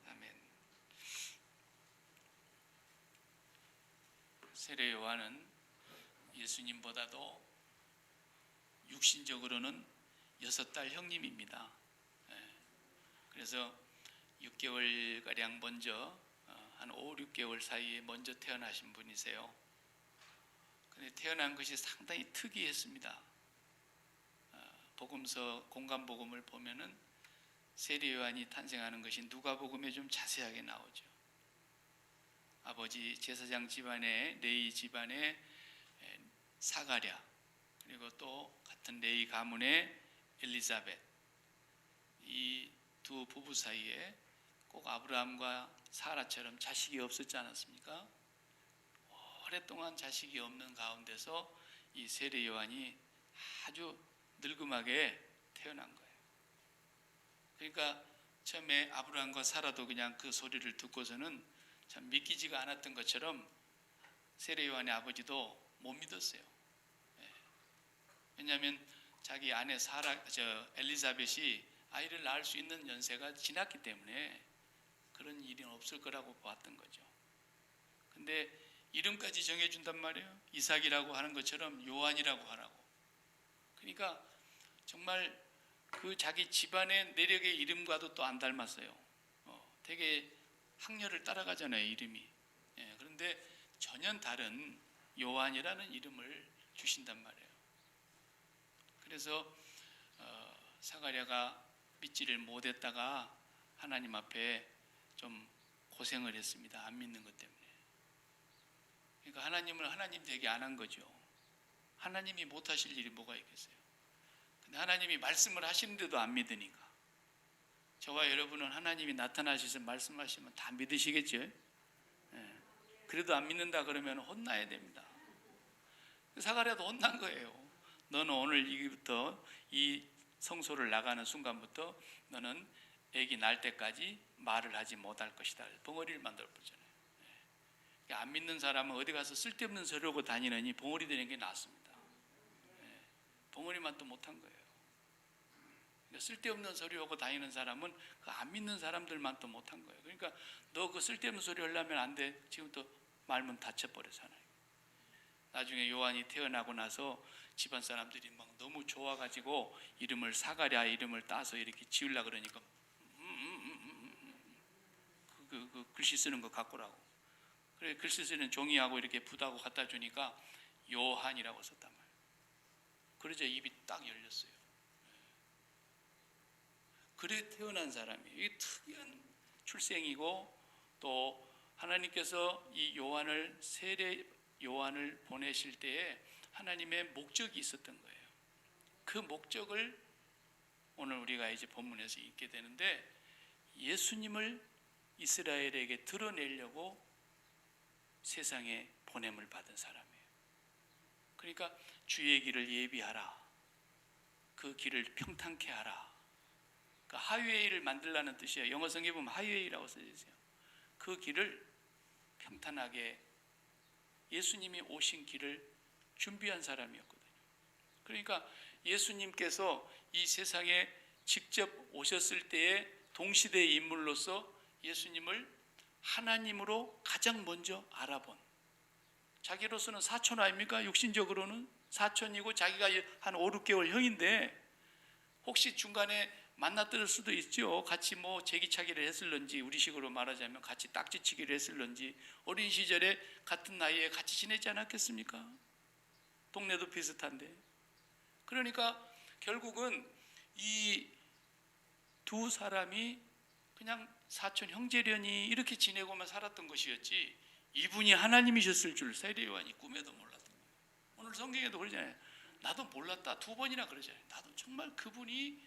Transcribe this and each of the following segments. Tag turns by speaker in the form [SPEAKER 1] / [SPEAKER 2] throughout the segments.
[SPEAKER 1] 아멘. 세례 요한은 예수님보다도 육신적으로는 6달 형님입니다. 그래서 6개월가량 먼저 한 5, 6개월 사이에 먼저 태어나신 분이세요. 근데 태어난 것이 상당히 특이했습니다. 복음서 공간복음을 보면은 세례 요한이 탄생하는 것이 누가복음에 좀 자세하게 나오죠. 아버지 제사장 집안의 레위 집안의 사가랴, 그리고 또 같은 레위 가문의 엘리사벳, 이 두 부부 사이에 꼭 아브라함과 사라처럼 자식이 없었지 않았습니까? 오랫동안 자식이 없는 가운데서 이 세례 요한이 아주 늙음하게 태어난 거예요. 그러니까 처음에 아브라함과 사라도 그냥 그 소리를 듣고서는 참 믿기지가 않았던 것처럼 세례 요한의 아버지도 못 믿었어요. 왜냐하면 자기 아내 엘리사벳이 아이를 낳을 수 있는 연세가 지났기 때문에 그런 일이 없을 거라고 봤던 거죠. 근데 이름까지 정해준단 말이에요. 이삭이라고 하는 것처럼 요한이라고 하라고. 그러니까 정말 그 자기 집안의 내력의 이름과도 또 안 닮았어요. 되게 학렬을 따라가잖아요, 이름이. 그런데 전혀 다른 요한이라는 이름을 주신단 말이에요. 그래서 사가랴가 믿지를 못했다가 하나님 앞에 좀 고생을 했습니다. 안 믿는 것 때문에. 그러니까 하나님을 하나님 되게 안 한 거죠. 하나님이 못하실 일이 뭐가 있겠어요. 근데 하나님이 말씀을 하시는데도 안 믿으니까. 저와 여러분은 하나님이 나타나셔서 말씀하시면 다 믿으시겠죠? 그래도 안 믿는다 그러면 혼나야 됩니다. 사가랴도 혼난 거예요. 너는 오늘 이부터 이 성소를 나가는 순간부터 너는 아기 날 때까지 말을 하지 못할 것이다. 벙어리를 만들어 보잖아요. 안 믿는 사람은 어디 가서 쓸데없는 소리 하고 다니느니 벙어리 되는 게 낫습니다. 벙어리만 또 못한 거예요. 그러니까 쓸데없는 소리 하고 다니는 사람은 그 안 믿는 사람들만 또 못한 거예요. 그러니까 너 그 쓸데없는 소리 하려면 안 돼. 지금부터 말문 닫혀버려잖아요. 나중에 요한이 태어나고 나서 집안 사람들이 막 너무 좋아가지고 이름을 사가랴 이름을 따서 이렇게 지으려고 그러니까 그 글씨 쓰는 거 갖고라고. 그래 글씨 쓰는 종이하고 이렇게 붓하고 갖다 주니까 요한이라고 썼단 말이에요. 그러자 입이 딱 열렸어요. 그래 태어난 사람이 이 특이한 출생이고 또 하나님께서 이 세례 요한을 보내실 때에 하나님의 목적이 있었던 거예요. 그 목적을 오늘 우리가 이제 본문에서 읽게 되는데 예수님을 이스라엘에게 드러내려고 세상에 보냄을 받은 사람이에요. 그러니까 주의 길을 예비하라. 그 길을 평탄케 하라. 그 하이웨이를 만들라는 뜻이에요. 영어 성경에 보면 하이웨이라고 써져 있어요. 그 길을 평탄하게 예수님이 오신 길을 준비한 사람이었거든요. 그러니까 예수님께서 이 세상에 직접 오셨을 때의 동시대의 인물로서 예수님을 하나님으로 가장 먼저 알아본, 자기로서는 사촌 아닙니까? 육신적으로는 사촌이고 자기가 한 5, 6개월 형인데 혹시 중간에 만났을 수도 있죠. 같이 뭐 제기차기를 했을런지, 우리식으로 말하자면 같이 딱지치기를 했을런지, 어린 시절에 같은 나이에 같이 지내지 않았겠습니까? 동네도 비슷한데. 그러니까 결국은 이 두 사람이 그냥 사촌 형제련이 이렇게 지내고만 살았던 것이었지 이분이 하나님이셨을 줄 세례 요한이 꿈에도 몰랐던 거예요. 오늘 성경에도 그러잖아요. 나도 몰랐다. 2번이나 그러잖아요. 나도 정말 그분이,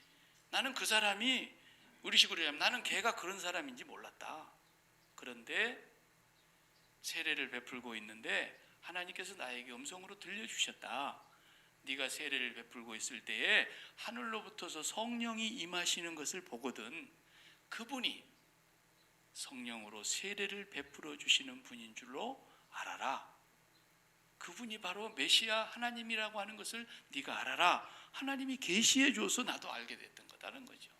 [SPEAKER 1] 나는 그 사람이, 우리식으로 하면 나는 걔가 그런 사람인지 몰랐다. 그런데 세례를 베풀고 있는데 하나님께서 나에게 음성으로 들려주셨다. 네가 세례를 베풀고 있을 때에 하늘로부터서 성령이 임하시는 것을 보거든 그분이 성령으로 세례를 베풀어 주시는 분인 줄로 알아라. 그분이 바로 메시아 하나님이라고 하는 것을 네가 알아라 하나님이 계시해 줘서 나도 알게 됐던 거다는 거죠.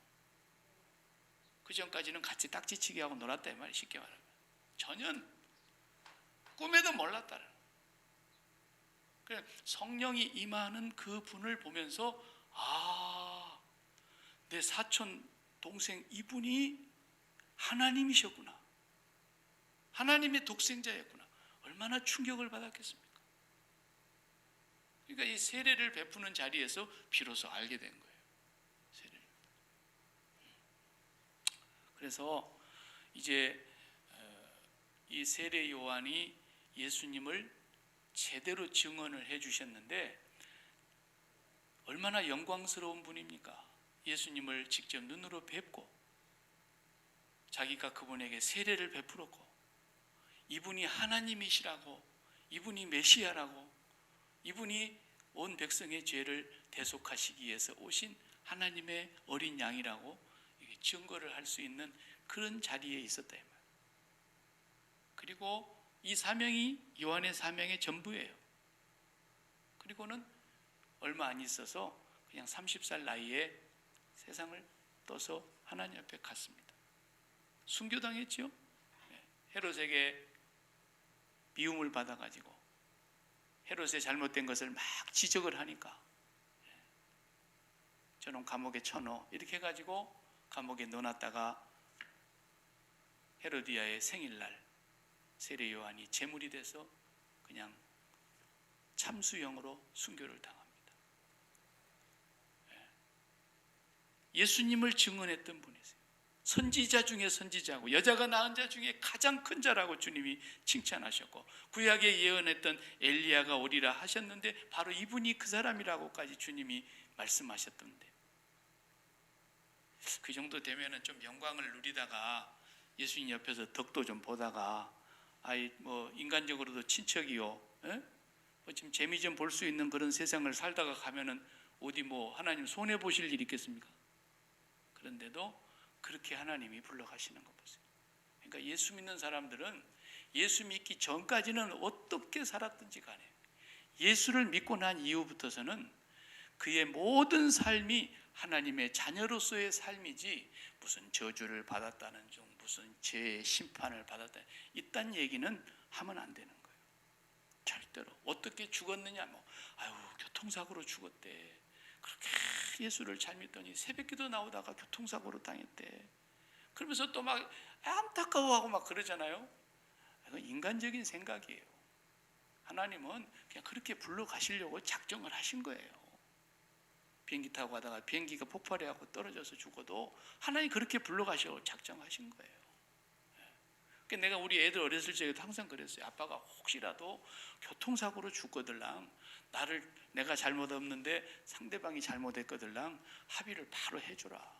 [SPEAKER 1] 그 전까지는 같이 딱지치기 하고 놀았다 이 말이 쉽게 말하면 전혀 꿈에도 몰랐다는 거예요. 성령이 임하는 그 분을 보면서 내 사촌 동생 이분이 하나님이셨구나, 하나님의 독생자였구나. 얼마나 충격을 받았겠습니까? 그러니까 이 세례를 베푸는 자리에서 비로소 알게 된 거예요. 세례를. 그래서 이제 이 세례 요한이 예수님을 제대로 증언을 해 주셨는데 얼마나 영광스러운 분입니까? 예수님을 직접 눈으로 뵙고 자기가 그분에게 세례를 베풀었고 이분이 하나님이시라고, 이분이 메시아라고, 이분이 온 백성의 죄를 대속하시기 위해서 오신 하나님의 어린 양이라고 증거를 할 수 있는 그런 자리에 있었다 이 말이에요. 그리고 이 사명이 요한의 사명의 전부예요. 그리고는 얼마 안 있어서 그냥 30살 나이에 세상을 떠서 하나님 앞에 갔습니다. 순교당했죠. 헤롯에게 미움을 받아가지고 헤롯의 잘못된 것을 막 지적을 하니까 저놈 감옥에 쳐넣어 이렇게 해가지고 감옥에 넣어놨다가 헤로디아의 생일날 세례 요한이 제물이 돼서 그냥 참수형으로 순교를 당합니다. 예수님을 증언했던 분이세요. 선지자 중에 선지자고 여자가 낳은 자 중에 가장 큰 자라고 주님이 칭찬하셨고 구약에 예언했던 엘리야가 오리라 하셨는데 바로 이분이 그 사람이라고까지 주님이 말씀하셨던데 그 정도 되면은 좀 영광을 누리다가 예수님 옆에서 덕도 좀 보다가 인간적으로도 친척이요, 지금 재미 좀 볼 수 있는 그런 세상을 살다가 가면은 어디 하나님 손해 보실 일이 있겠습니까? 그런데도 그렇게 하나님이 불러가시는 거 보세요. 그러니까 예수 믿는 사람들은 예수 믿기 전까지는 어떻게 살았든지 간에 예수를 믿고 난 이후부터서는 그의 모든 삶이 하나님의 자녀로서의 삶이지 무슨 저주를 받았다는 중 무슨 죄의 심판을 받았다 이딴 얘기는 하면 안 되는 거예요. 절대로. 어떻게 죽었느냐 교통사고로 죽었대. 그렇게 예수를 잘 믿더니 새벽기도 나오다가 교통사고로 당했대. 그러면서 또 막 안타까워하고 막 그러잖아요. 이건 인간적인 생각이에요. 하나님은 그냥 그렇게 불러가시려고 작정을 하신 거예요. 비행기 타고 가다가 비행기가 폭발해갖고 떨어져서 죽어도 하나님 그렇게 불러가시려고 작정하신 거예요. 그러니까 내가 우리 애들 어렸을 적에도 항상 그랬어요. 아빠가 혹시라도 교통사고로 죽거들랑 내가 잘못 없는데 상대방이 잘못했거들랑 합의를 바로 해줘라.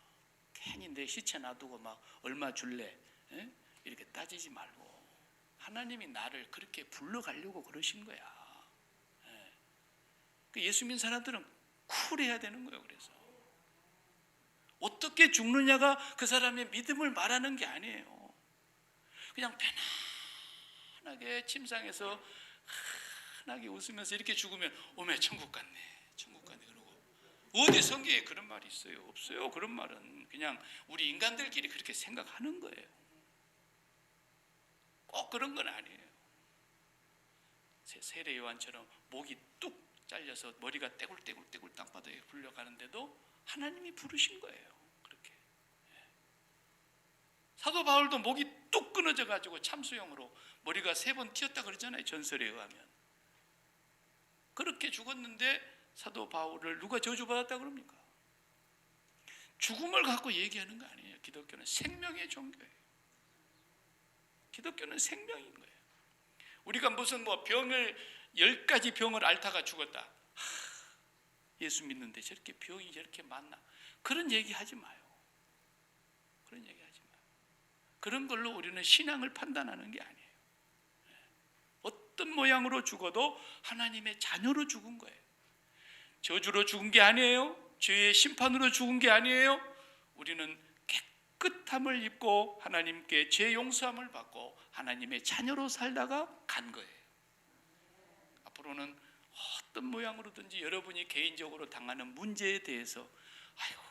[SPEAKER 1] 괜히 내 시체 놔두고 막 얼마 줄래? 이렇게 따지지 말고 하나님이 나를 그렇게 불러가려고 그러신 거야. 예수 믿는 사람들은 쿨해야 되는 거예요. 그래서 어떻게 죽느냐가 그 사람의 믿음을 말하는 게 아니에요. 그냥 편안하게 침상에서 환하게 웃으면서 이렇게 죽으면 오메 천국 갔네, 천국 갔네 그러고 어디 성경에 그런 말이 있어요? 없어요. 그런 말은 그냥 우리 인간들끼리 그렇게 생각하는 거예요. 꼭 그런 건 아니에요. 세례 요한처럼 목이 뚝 잘려서 머리가 떼굴떼굴 땅바닥에 굴려가는데도 하나님이 부르신 거예요. 그렇게. 사도 바울도 목이 뚝 끊어져 가지고 참수형으로 머리가 3번 튀었다 그러잖아요. 전설에 의하면. 그렇게 죽었는데 사도 바울을 누가 저주받았다 그럽니까? 죽음을 갖고 얘기하는 거 아니에요. 기독교는 생명의 종교예요. 기독교는 생명인 거예요. 우리가 무슨 10가지 병을 앓다가 죽었다. 예수 믿는데 저렇게 병이 저렇게 많나? 그런 얘기 하지 마요. 그런 얘기 하지 마요. 그런 걸로 우리는 신앙을 판단하는 게 아니에요. 어떤 모양으로 죽어도 하나님의 자녀로 죽은 거예요. 저주로 죽은 게 아니에요. 죄의 심판으로 죽은 게 아니에요. 우리는 깨끗함을 입고 하나님께 죄 용서함을 받고 하나님의 자녀로 살다가 간 거예요. 앞으로는 어떤 모양으로든지 여러분이 개인적으로 당하는 문제에 대해서 아이고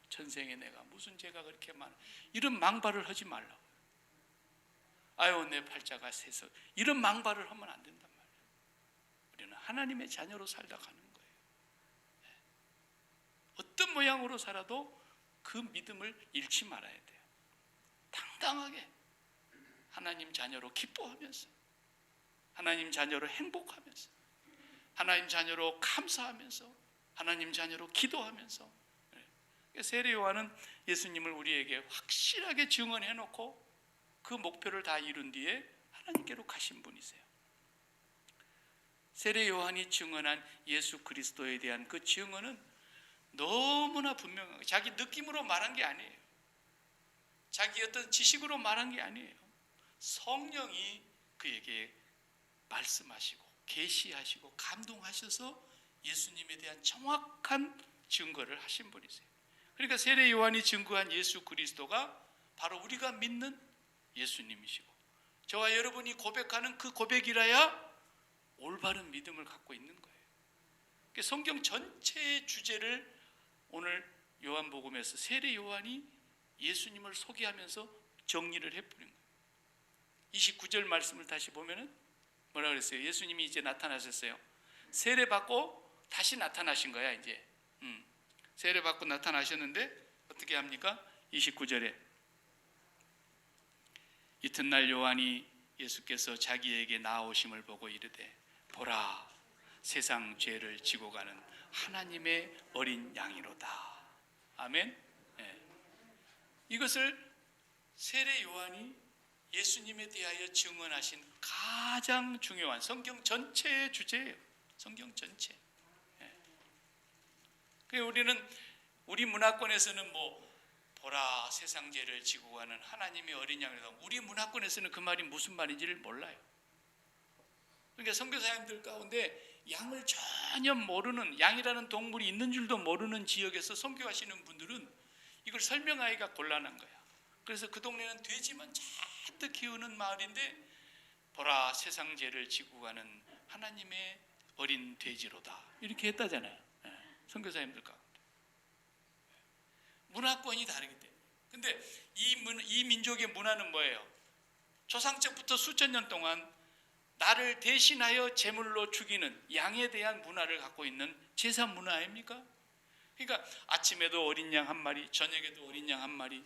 [SPEAKER 1] 전생에 내가 무슨 죄가 그렇게 많아, 이런 망발을 하지 말라고. 아유 내 팔자가 세서, 이런 망발을 하면 안 된단 말이에요. 우리는 하나님의 자녀로 살다 가는 거예요. 어떤 모양으로 살아도 그 믿음을 잃지 말아야 돼요. 당당하게 하나님 자녀로 기뻐하면서, 하나님 자녀로 행복하면서, 하나님 자녀로 감사하면서, 하나님 자녀로 기도하면서. 세례 요한은 예수님을 우리에게 확실하게 증언해 놓고 그 목표를 다 이룬 뒤에 하나님께로 가신 분이세요. 세례 요한이 증언한 예수 그리스도에 대한 그 증언은 너무나 분명하게 자기 느낌으로 말한 게 아니에요. 자기 어떤 지식으로 말한 게 아니에요. 성령이 그에게 말씀하시고 계시하시고 감동하셔서 예수님에 대한 정확한 증거를 하신 분이세요. 그러니까 세례 요한이 증거한 예수 그리스도가 바로 우리가 믿는 예수님이시고, 저와 여러분이 고백하는 그 고백이라야 올바른 믿음을 갖고 있는 거예요. 성경 전체의 주제를 오늘 요한복음에서 세례 요한이 예수님을 소개하면서 정리를 해버린 거예요. 29절 말씀을 다시 보면은 뭐라 그랬어요? 예수님이 이제 나타나셨어요. 세례 받고 다시 나타나신 거야 이제. 세례 받고 나타나셨는데 어떻게 합니까? 29절에 이튿날 요한이 예수께서 자기에게 나오심을 보고 이르되 보라 세상 죄를 지고 가는 하나님의 어린 양이로다. 아멘. 네. 이것을 세례 요한이 예수님에 대하여 증언하신 가장 중요한 성경 전체의 주제예요. 성경 전체. 우리는 우리 문화권에서는 보라 세상 죄를 지고 가는 하나님의 어린 양이다. 우리 문화권에서는 그 말이 무슨 말인지를 몰라요. 그러니까 선교사님들 가운데 양을 전혀 모르는, 양이라는 동물이 있는 줄도 모르는 지역에서 선교하시는 분들은 이걸 설명하기가 곤란한 거야. 그래서 그 동네는 돼지만 잔뜩 키우는 마을인데 보라 세상 죄를 지고 가는 하나님의 어린 돼지로다 이렇게 했다잖아요. 선교사님들 가운데 문화권이 다르기 때문에. 근데 이 민족의 문화는 뭐예요? 조상적부터 수천 년 동안 나를 대신하여 제물로 죽이는 양에 대한 문화를 갖고 있는 제사 문화 아닙니까? 그러니까 아침에도 어린 양 한 마리, 저녁에도 어린 양 한 마리,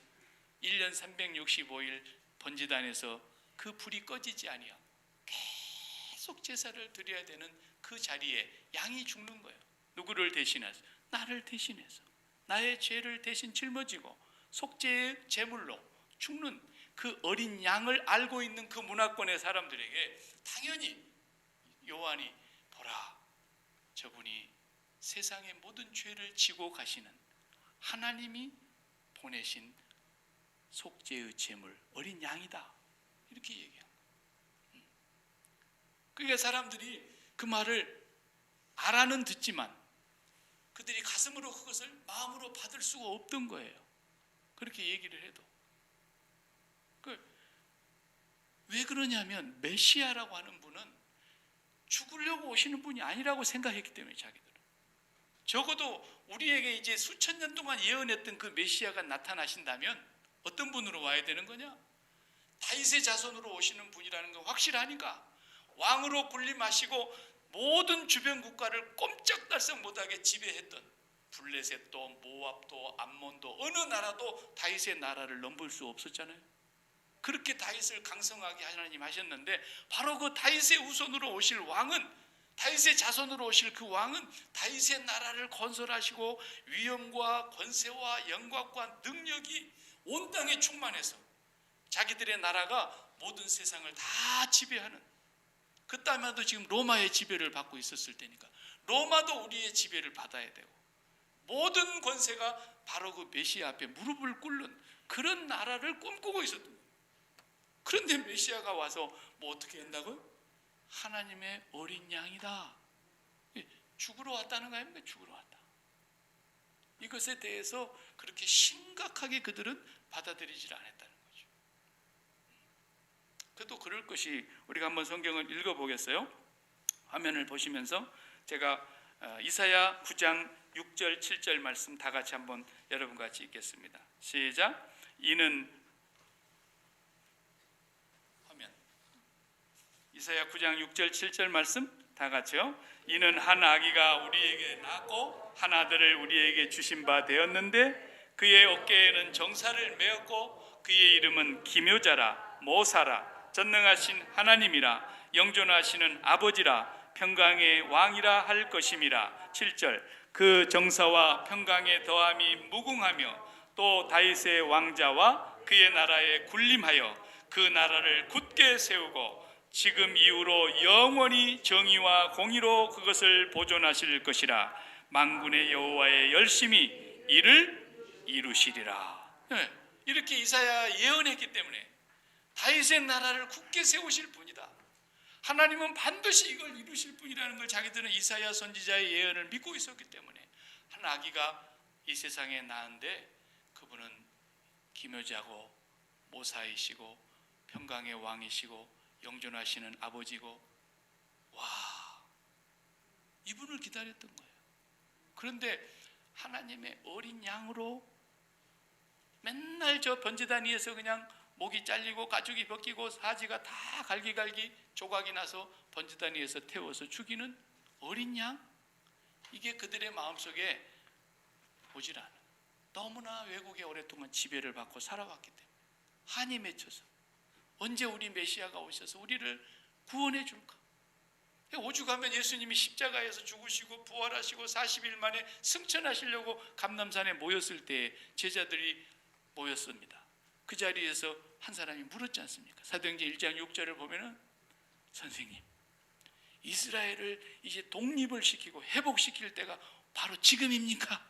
[SPEAKER 1] 1년 365일 번제단에서 그 불이 꺼지지 아니하고 계속 제사를 드려야 되는 그 자리에 양이 죽는 거예요. 누구를 대신해서? 나를 대신해서 나의 죄를 대신 짊어지고 속죄의 제물로 죽는 그 어린 양을 알고 있는 그 문화권의 사람들에게 당연히 요한이 보라 저분이 세상의 모든 죄를 지고 가시는 하나님이 보내신 속죄의 제물 어린 양이다 이렇게 얘기한 거예요. 그러니까 사람들이 그 말을 알아는 듣지만 그들이 가슴으로 그것을 마음으로 받을 수가 없던 거예요. 그렇게 얘기를 해도. 왜 그러냐면 메시아라고 하는 분은 죽으려고 오시는 분이 아니라고 생각했기 때문에 자기들은. 적어도 우리에게 이제 수천 년 동안 예언했던 그 메시아가 나타나신다면 어떤 분으로 와야 되는 거냐? 다윗의 자손으로 오시는 분이라는 건 확실하니까 왕으로 군림하시고 모든 주변 국가를 꼼짝달싹 못하게 지배했던 블레셋도 모압도 암몬도 어느 나라도 다윗의 나라를 넘볼 수 없었잖아요. 그렇게 다윗을 강성하게 하나님 하셨는데 바로 그 다윗의 후손으로 오실 왕은, 다윗의 자손으로 오실 그 왕은 다윗의 나라를 건설하시고 위엄과 권세와 영광과 능력이 온 땅에 충만해서 자기들의 나라가 모든 세상을 다 지배하는, 그때마도 지금 로마의 지배를 받고 있었을 때니까 로마도 우리의 지배를 받아야 되고 모든 권세가 바로 그 메시아 앞에 무릎을 꿇는 그런 나라를 꿈꾸고 있었던 거예요. 그런데 메시아가 와서 뭐 어떻게 한다고요? 하나님의 어린 양이다. 죽으러 왔다는 거 아닙니까? 죽으러 왔다. 이것에 대해서 그렇게 심각하게 그들은 받아들이질 않았다는 거죠. 그래도 그럴 것이, 우리가 한번 성경을 읽어보겠어요? 화면을 보시면서 제가 이사야 9장 6절 7절 말씀 다 같이 한번 여러분과 같이 읽겠습니다. 시작. 이는 이사야 9장 6절 7절 말씀 다 같이요. 이는 한 아기가 우리에게 낳고 한 아들을 우리에게 주신 바 되었는데 그의 어깨에는 정사를 메었고 그의 이름은 기묘자라 모사라 전능하신 하나님이라 영존하시는 아버지라 평강의 왕이라 할 것임이라. 7절. 그 정사와 평강의 더함이 무궁하며 또 다윗의 왕자와 그의 나라에 군림하여 그 나라를 굳게 세우고 지금 이후로 영원히 정의와 공의로 그것을 보존하실 것이라. 만군의 여호와의 열심히 이를 이루시리라. 네, 이렇게 이사야 예언했기 때문에 다윗의 나라를 굳게 세우실 분이다. 하나님은 반드시 이걸 이루실 분이라는 걸 자기들은 이사야 선지자의 예언을 믿고 있었기 때문에 한 아기가 이 세상에 낳은데 그분은 기묘자고 모사이시고 평강의 왕이시고 영존하시는 아버지고, 와, 이분을 기다렸던 거예요. 그런데 하나님의 어린 양으로 맨날 저 번제단 위에서 그냥 목이 잘리고 가죽이 벗기고 사지가 다 갈기갈기 조각이 나서 번제단 위에서 태워서 죽이는 어린 양, 이게 그들의 마음속에 보질 않아. 너무나 외국에 오랫동안 지배를 받고 살아왔기 때문에 한이 맺혀서 언제 우리 메시아가 오셔서 우리를 구원해 줄까? 오죽하면 예수님이 십자가에서 죽으시고 부활하시고 40일 만에 승천하시려고 감람산에 모였을 때 제자들이 모였습니다. 그 자리에서 한 사람이 물었지 않습니까? 사도행전 1장 6절을 보면은, 선생님, 이스라엘을 이제 독립을 시키고 회복시킬 때가 바로 지금입니까?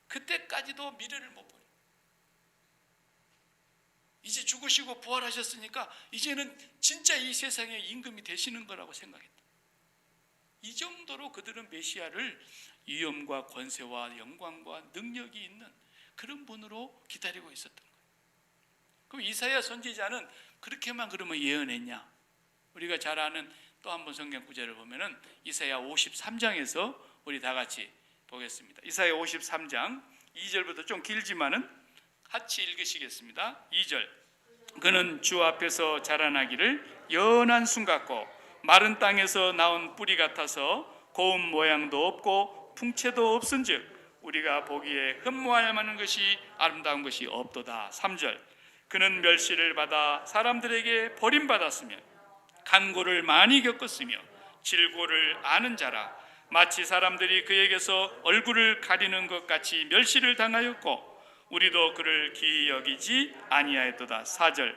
[SPEAKER 1] 그때까지도 미래를 못 보여. 이제 죽으시고 부활하셨으니까 이제는 진짜 이 세상의 임금이 되시는 거라고 생각했다. 이 정도로 그들은 메시아를 위엄과 권세와 영광과 능력이 있는 그런 분으로 기다리고 있었던 거예요. 그럼 이사야 선지자는 그렇게만 그러면 예언했냐? 우리가 잘 아는 또 한 번 성경 구절을 보면은 이사야 53장에서 우리 다 같이 보겠습니다. 이사야 53장 2절부터 좀 길지만은 같이 읽으시겠습니다. 2절. 그는 주 앞에서 자라나기를 연한 순 같고 마른 땅에서 나온 뿌리 같아서 고운 모양도 없고 풍채도 없은즉 우리가 보기에 흠모할 만한 것이 아름다운 것이 없도다. 3절. 그는 멸시를 받아 사람들에게 버림받았으며 간고를 많이 겪었으며 질고를 아는 자라. 마치 사람들이 그에게서 얼굴을 가리는 것 같이 멸시를 당하였고 우리도 그를 기이 여기지 아니하였도다. 4절.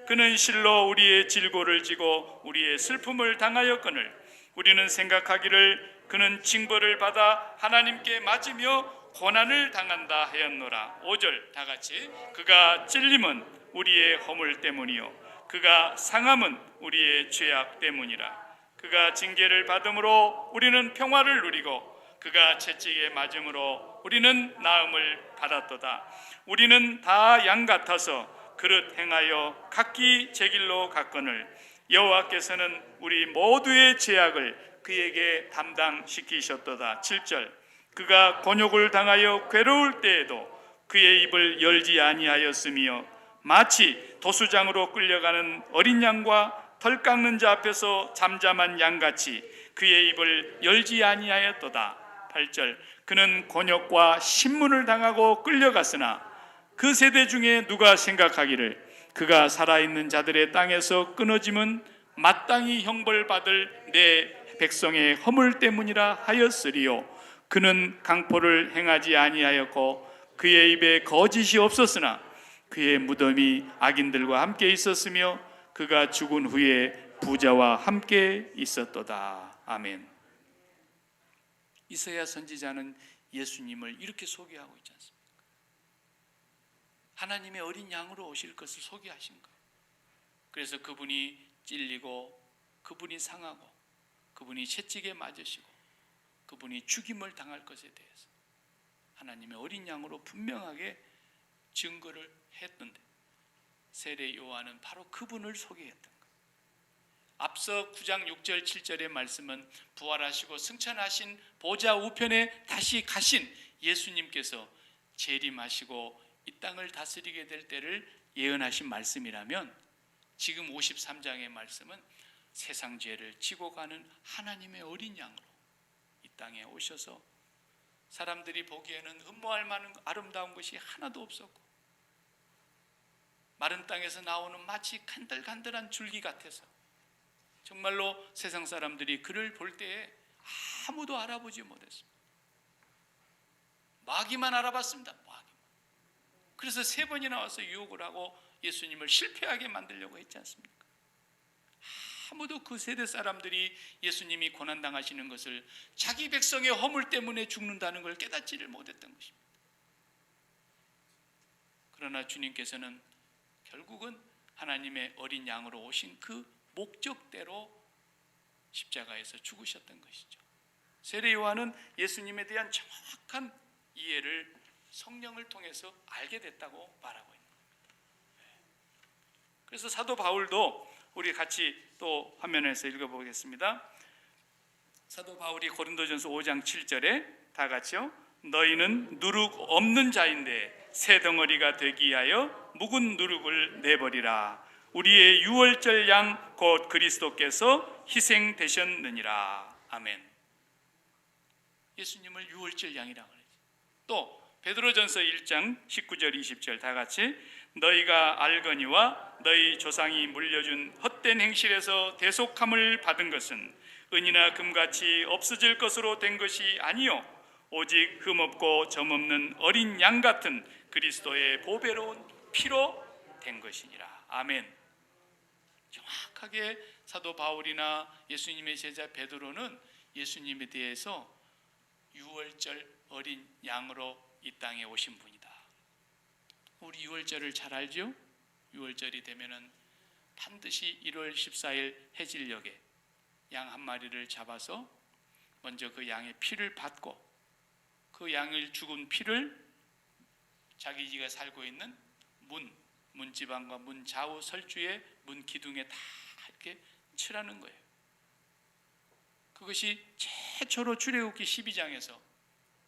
[SPEAKER 1] 그는 실로 우리의 질고를 지고 우리의 슬픔을 당하였거늘 우리는 생각하기를 그는 징벌을 받아 하나님께 맞으며 고난을 당한다 하였노라. 5절 다 같이. 그가 찔림은 우리의 허물 때문이요 그가 상함은 우리의 죄악 때문이라. 그가 징계를 받음으로 우리는 평화를 누리고 그가 채찍에 맞음으로 우리는 나음을 받았도다. 우리는 다 양 같아서 그릇 행하여 각기 제 길로 갔거늘 여호와께서는 우리 모두의 죄악을 그에게 담당시키셨도다. 7절. 그가 곤욕을 당하여 괴로울 때에도 그의 입을 열지 아니하였으며 마치 도수장으로 끌려가는 어린 양과 털 깎는 자 앞에서 잠잠한 양같이 그의 입을 열지 아니하였도다. 8절. 그는 곤욕과 신문을 당하고 끌려갔으나 그 세대 중에 누가 생각하기를 그가 살아있는 자들의 땅에서 끊어짐은 마땅히 형벌받을 내 백성의 허물 때문이라 하였으리요. 그는 강포를 행하지 아니하였고 그의 입에 거짓이 없었으나 그의 무덤이 악인들과 함께 있었으며 그가 죽은 후에 부자와 함께 있었도다. 아멘. 이사야 선지자는 예수님을 이렇게 소개하고 있지 않습니까? 하나님의 어린 양으로 오실 것을 소개하신 거예요. 그래서 그분이 찔리고 그분이 상하고 그분이 채찍에 맞으시고 그분이 죽임을 당할 것에 대해서 하나님의 어린 양으로 분명하게 증거를 했는데 세례 요한은 바로 그분을 소개했던 거예요. 앞서 9장 6절 7절의 말씀은 부활하시고 승천하신 보좌 우편에 다시 가신 예수님께서 재림하시고 이 땅을 다스리게 될 때를 예언하신 말씀이라면, 지금 53장의 말씀은 세상 죄를 지고 가는 하나님의 어린 양으로 이 땅에 오셔서 사람들이 보기에는 흠모할 만한 아름다운 것이 하나도 없었고 마른 땅에서 나오는 마치 간들간들한 줄기 같아서 정말로 세상 사람들이 그를 볼 때에 아무도 알아보지 못했습니다. 마귀만 알아봤습니다. 마귀만. 그래서 3번이나 와서 유혹을 하고 예수님을 실패하게 만들려고 했지 않습니까? 아무도 그 세대 사람들이 예수님이 고난당하시는 것을, 자기 백성의 허물 때문에 죽는다는 걸 깨닫지를 못했던 것입니다. 그러나 주님께서는 결국은 하나님의 어린 양으로 오신 그 목적대로 십자가에서 죽으셨던 것이죠. 세례 요한은 예수님에 대한 정확한 이해를 성령을 통해서 알게 됐다고 말하고 있는 겁니다. 그래서 사도 바울도 우리 같이 또 화면에서 읽어보겠습니다. 사도 바울이 고린도전서 5장 7절에 다 같이요. 너희는 누룩 없는 자인데 새 덩어리가 되기 위하여 묵은 누룩을 내버리라. 우리의 유월절 양 곧 그리스도께서 희생되셨느니라. 아멘. 예수님을 유월절 양이라고 그러죠. 또 베드로전서 1장 19절 20절 다 같이 너희가 알거니와 너희 조상이 물려준 헛된 행실에서 대속함을 받은 것은 은이나 금같이 없어질 것으로 된 것이 아니요 오직 흠없고 점없는 어린 양 같은 그리스도의 보배로운 피로 된 것이니라. 아멘. 정확하게 사도 바울이나 예수님의 제자 베드로는 예수님에 대해서 유월절 어린 양으로 이 땅에 오신 분이다. 우리 유월절을 잘 알죠? 유월절이 되면은 반드시 1월 14일 해질녘에 양 한 마리를 잡아서 먼저 그 양의 피를 받고 그 양을 죽은 피를 자기가 살고 있는 문지방과 문 좌우 설주의 문 기둥에 다 이렇게 칠하는 거예요. 그것이 최초로 출애굽기 12장에서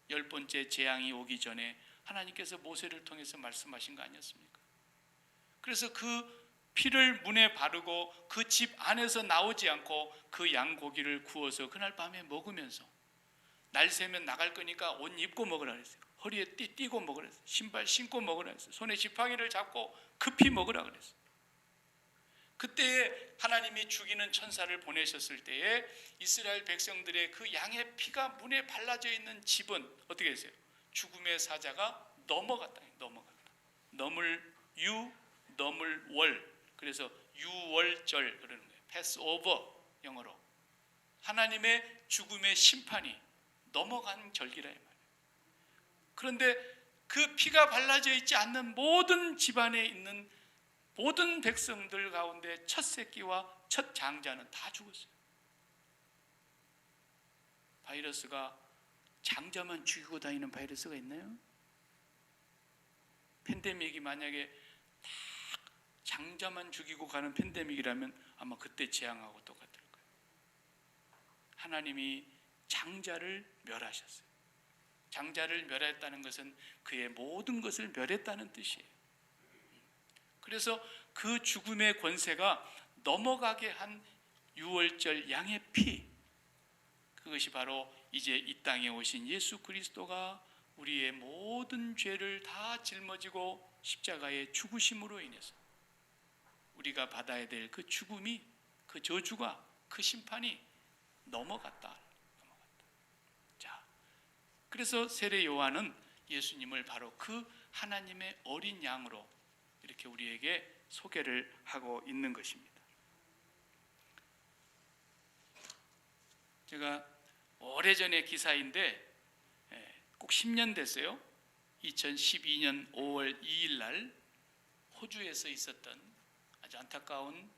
[SPEAKER 1] 10번째 재앙이 오기 전에 하나님께서 모세를 통해서 말씀하신 거 아니었습니까? 그래서 그 피를 문에 바르고 그 집 안에서 나오지 않고 그 양고기를 구워서 그날 밤에 먹으면서 날 새면 나갈 거니까 옷 입고 먹으라 그랬어요. 허리에 띠고 먹으라 그랬어요. 신발 신고 먹으라 그랬어요. 손에 지팡이를 잡고 급히 먹으라 그랬어요. 그때에 하나님이 죽이는 천사를 보내셨을 때에 이스라엘 백성들의 그 양의 피가 문에 발라져 있는 집은 어떻게 했어요? 죽음의 사자가 넘어갔다. 넘을 유, 넘을 월. 그래서 유월절 그러는 거예요. 패스오버 영어로. 하나님의 죽음의 심판이 넘어간 절기라 이 말이에요. 그런데 그 피가 발라져 있지 않는 모든 집안에 있는 모든 백성들 가운데 첫 새끼와 첫 장자는 다 죽었어요. 바이러스가 장자만 죽이고 다니는 바이러스가 있나요? 팬데믹이 만약에 다 장자만 죽이고 가는 팬데믹이라면 아마 그때 재앙하고 똑같을 거예요. 하나님이 장자를 멸하셨어요. 장자를 멸했다는 것은 그의 모든 것을 멸했다는 뜻이에요. 그래서 그 죽음의 권세가 넘어가게 한 유월절 양의 피, 그것이 바로 이제 이 땅에 오신 예수 그리스도가 우리의 모든 죄를 다 짊어지고 십자가의 죽으심으로 인해서 우리가 받아야 될 그 죽음이, 그 저주가, 그 심판이 넘어갔다. 자, 그래서 세례 요한은 예수님을 바로 그 하나님의 어린 양으로 이렇게 우리에게 소개를 하고 있는 것입니다. 제가 오래전의 기사인데 꼭 10년 됐어요. 2012년 5월 2일 날 호주에서 있었던 아주 안타까운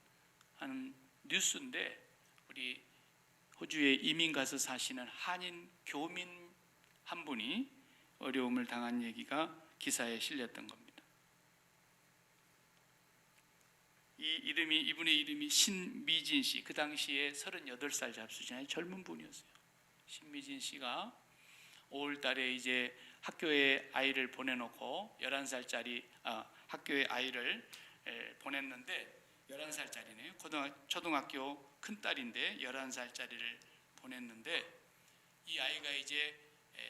[SPEAKER 1] 한 뉴스인데, 우리 호주에 이민 가서 사시는 한인 교민 한 분이 어려움을 당한 얘기가 기사에 실렸던 겁니다. 이분의 이름이 신미진 씨. 그 당시에 38살 잡수잖아요. 젊은 분이었어요. 신미진 씨가 5월 달에 이제 학교에 아이를 보내놓고 11살짜리 학교에 아이를 보냈는데 11살짜리네요. 초등학교 큰딸인데 11살짜리를 보냈는데 이 아이가 이제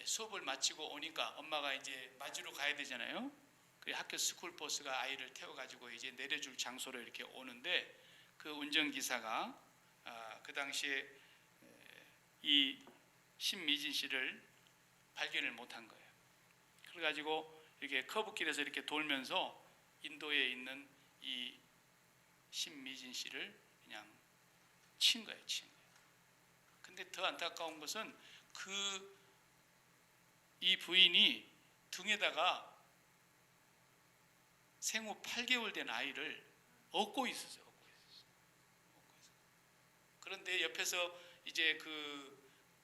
[SPEAKER 1] 수업을 마치고 오니까 엄마가 이제 맞으러 가야 되잖아요. 그 학교 스쿨버스가 아이를 태워가지고 이제 내려줄 장소로 이렇게 오는데 그 운전기사가 그 당시에 이 신미진 씨를 발견을 못한 거예요. 그래가지고 이렇게 커브길에서 이렇게 돌면서 인도에 있는 이 신미진 씨를 그냥 친 거예요. 근데 더 안타까운 것은 이 부인이 등에다가 생후 8개월 된 아이를 업고 있었어요. 그런데 옆에서 이제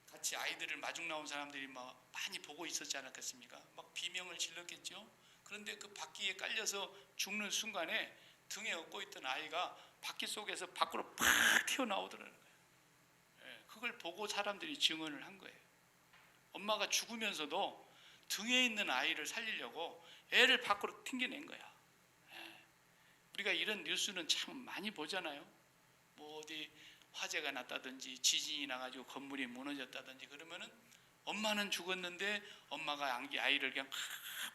[SPEAKER 1] 같이 아이들을 마중 나온 사람들이 막 많이 보고 있었지 않았겠습니까? 막 비명을 질렀겠죠. 그런데 그 바퀴에 깔려서 죽는 순간에 등에 업고 있던 아이가 바퀴 속에서 밖으로 팍 튀어나오더라는 거예요. 그걸 보고 사람들이 증언을 한 거예요. 엄마가 죽으면서도 등에 있는 아이를 살리려고 애를 밖으로 튕겨낸 거야. 우리가 이런 뉴스는 참 많이 보잖아요. 뭐 어디 화재가 났다든지 지진이 나가지고 건물이 무너졌다든지 그러면은 엄마는 죽었는데 엄마가 아이를 그냥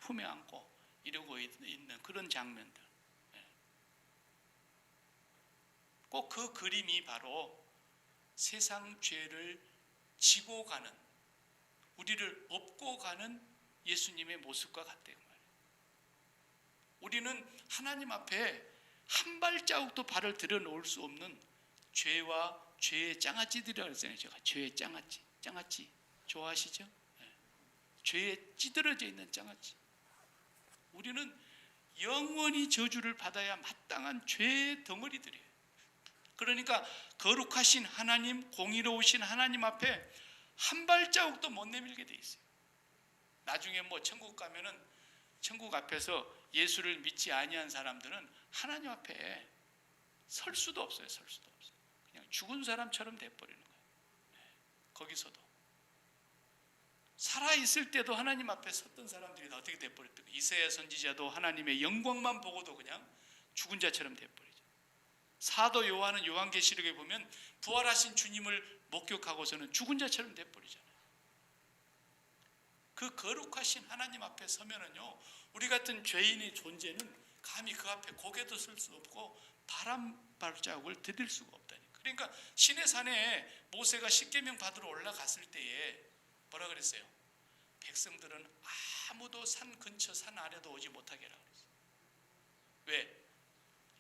[SPEAKER 1] 품에 안고 이러고 있는 그런 장면들. 꼭 그 그림이 바로 세상 죄를 지고 가는, 우리를 업고 가는 예수님의 모습과 같대요. 우리는 하나님 앞에 한 발자국도 발을 들여놓을 수 없는 죄와 죄의 짱아찌들이라고 했잖아요. 제가 죄의 짱아찌 좋아하시죠? 네. 죄에 찌들어져 있는 짱아찌. 우리는 영원히 저주를 받아야 마땅한 죄의 덩어리들이에요. 그러니까 거룩하신 하나님, 공의로우신 하나님 앞에 한 발자국도 못 내밀게 돼 있어요. 나중에 뭐 천국 가면은 천국 앞에서 예수를 믿지 아니한 사람들은 하나님 앞에 설 수도 없어요. 그냥 죽은 사람처럼 돼버리는 거예요. 거기서도 살아있을 때도 하나님 앞에 섰던 사람들이 다 어떻게 돼버렸던 거예요. 이사야 선지자도 하나님의 영광만 보고도 그냥 죽은 자처럼 돼버리죠. 사도 요한은 요한계시록에 보면 부활하신 주님을 목격하고서는 죽은 자처럼 돼버리잖아요. 그 거룩하신 하나님 앞에 서면은요, 우리 같은 죄인의 존재는 감히 그 앞에 고개도 쓸 수 없고 바람 발자국을 디딜 수가 없다니까. 그러니까 시내산에 모세가 십계명 받으러 올라갔을 때에 뭐라 그랬어요? 백성들은 아무도 산 근처 산 아래도 오지 못하게 하라고 그랬어요. 왜?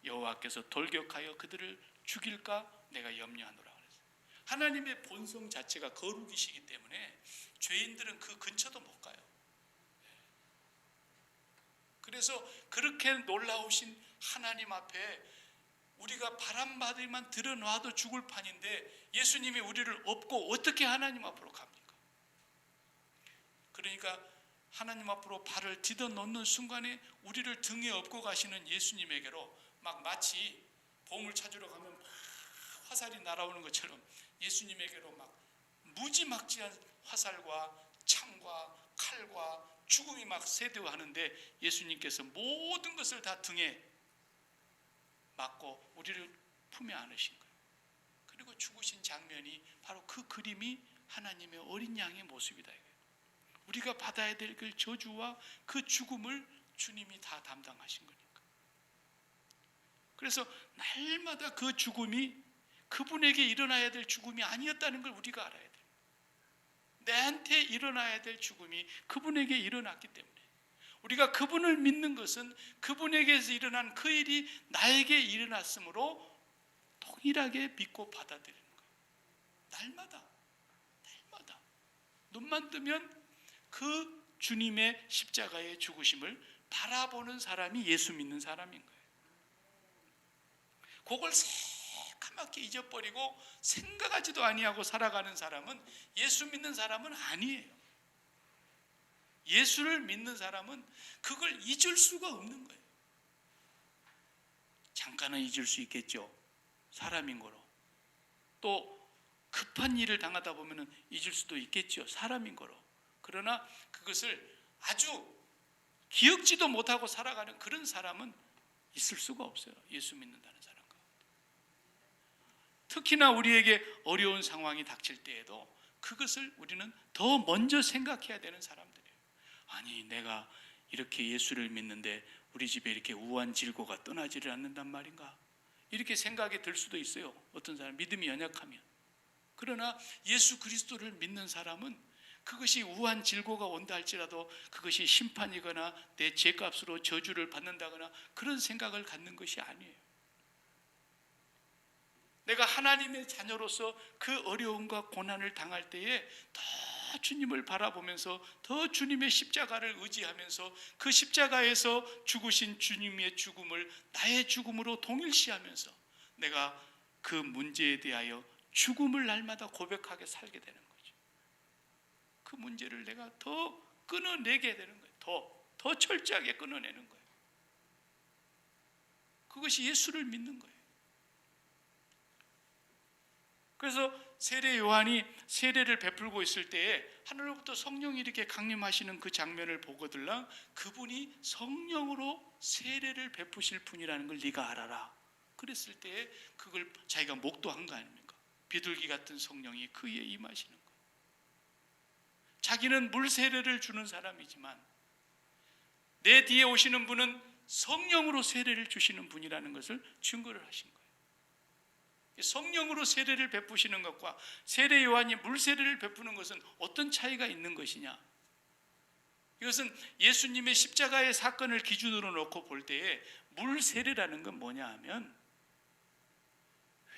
[SPEAKER 1] 여호와께서 돌격하여 그들을 죽일까 내가 염려하노라 그랬어요. 하나님의 본성 자체가 거룩이시기 때문에 죄인들은 그 근처도 못 가요. 그래서 그렇게 놀라우신 하나님 앞에 우리가 바람바디만 들어놔도 죽을 판인데 예수님이 우리를 업고 어떻게 하나님 앞으로 갑니까? 그러니까 하나님 앞으로 발을 디뎌 놓는 순간에 우리를 등에 업고 가시는 예수님에게로 막 마치 보물 찾으러 가면 막 화살이 날아오는 것처럼 예수님에게로 막 무지막지한 화살과 창과 칼과 죽음이 막 세대하는데 예수님께서 모든 것을 다 등에 맞고 우리를 품에 안으신 거예요. 그리고 죽으신 장면이 바로 그 그림이 하나님의 어린 양의 모습이다. 우리가 받아야 될 그 저주와 그 죽음을 주님이 다 담당하신 거니까. 그래서 날마다 그 죽음이 그분에게 일어나야 될 죽음이 아니었다는 걸 우리가 알아야 돼요. 내한테 일어나야 될 죽음이 그분에게 일어났기 때문에 우리가 그분을 믿는 것은 그분에게서 일어난 그 일이 나에게 일어났으므로 동일하게 믿고 받아들이는 거예요. 날마다 눈만 뜨면 그 주님의 십자가의 죽으심을 바라보는 사람이 예수 믿는 사람인 거예요. 그걸 새까맣게 잊어버리고 생각하지도 아니하고 살아가는 사람은 예수 믿는 사람은 아니에요. 예수를 믿는 사람은 그걸 잊을 수가 없는 거예요. 잠깐은 잊을 수 있겠죠. 사람인 거로. 또 급한 일을 당하다 보면 잊을 수도 있겠죠. 사람인 거로. 그러나 그것을 아주 기억지도 못하고 살아가는 그런 사람은 있을 수가 없어요. 예수 믿는다는 사람 가운데. 특히나 우리에게 어려운 상황이 닥칠 때에도 그것을 우리는 더 먼저 생각해야 되는 사람들이에요. 아니, 내가 이렇게 예수를 믿는데 우리 집에 이렇게 우한 질고가 떠나지를 않는단 말인가? 이렇게 생각이 들 수도 있어요. 어떤 사람 믿음이 연약하면. 그러나 예수 그리스도를 믿는 사람은 그것이 우한 질고가 온다 할지라도 그것이 심판이거나 내 죄값으로 저주를 받는다거나 그런 생각을 갖는 것이 아니에요. 내가 하나님의 자녀로서 그 어려움과 고난을 당할 때에 더 주님을 바라보면서 더 주님의 십자가를 의지하면서 그 십자가에서 죽으신 주님의 죽음을 나의 죽음으로 동일시하면서 내가 그 문제에 대하여 죽음을 날마다 고백하게 살게 되는 거죠. 그 문제를 내가 더 끊어내게 되는 거예요. 더 철저하게 끊어내는 거예요. 그것이 예수를 믿는 거예요. 그래서 세례 요한이 세례를 베풀고 있을 때에 하늘로부터 성령이 이렇게 강림하시는 그 장면을 보거들랑 그분이 성령으로 세례를 베푸실 분이라는 걸 네가 알아라. 그랬을 때에 그걸 자기가 목도한 거 아닙니까? 비둘기 같은 성령이 그에 임하시는 거예요. 자기는 물 세례를 주는 사람이지만 내 뒤에 오시는 분은 성령으로 세례를 주시는 분이라는 것을 증거를 하신 거예요. 성령으로 세례를 베푸시는 것과 세례 요한이 물 세례를 베푸는 것은 어떤 차이가 있는 것이냐? 이것은 예수님의 십자가의 사건을 기준으로 놓고 볼 때에 물 세례라는 건 뭐냐 하면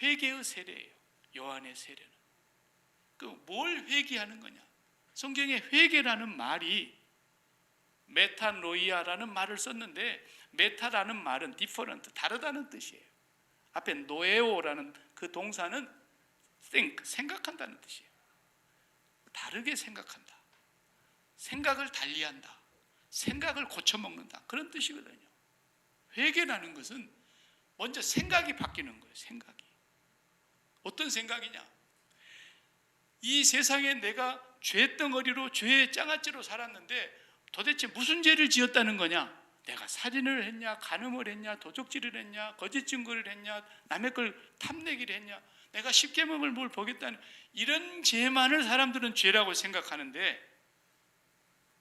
[SPEAKER 1] 회개의 세례예요. 요한의 세례는. 뭘 회개하는 거냐? 성경에 회개라는 말이 메타노이아라는 말을 썼는데 메타라는 말은 different, 다르다는 뜻이에요. 앞에 노에오라는 그 동사는 think, 생각한다는 뜻이에요. 다르게 생각한다. 생각을 달리한다. 생각을 고쳐먹는다. 그런 뜻이거든요. 회개라는 것은 먼저 생각이 바뀌는 거예요. 생각이. 어떤 생각이냐? 이 세상에 내가 죄덩어리로 죄의 장아찌로 살았는데 도대체 무슨 죄를 지었다는 거냐? 내가 살인을 했냐, 간음을 했냐, 도적질을 했냐, 거짓 증거를 했냐, 남의 걸 탐내기를 했냐, 내가 십계명을 뭘 보겠다는 이런 죄만을 사람들은 죄라고 생각하는데